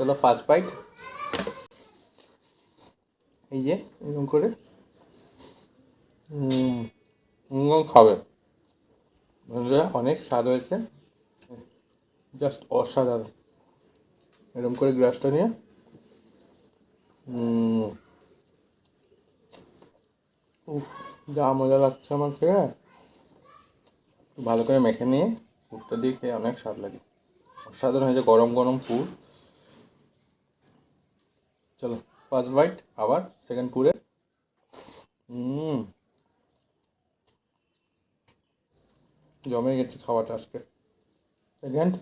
চলো first bite. এই যে এরকম করে খাবে, বন্ধুরা অনেক স্বাদ হয়েছে, জাস্ট অসাধারণ। এরকম করে গ্রাসটা নিয়ে যা মজা লাগছে আমার খেয়ে, ভালো করে মেখে নিয়ে পুরটা দিয়ে খেয়ে অনেক স্বাদ লাগে, অসাধারণ হয়েছে গরম গরম পুর। চলো ফার্স্ট বাইট, আবার সেকেন্ড পুরে। জমে গেছে খাওয়াটা আজকে। সেকেন্ড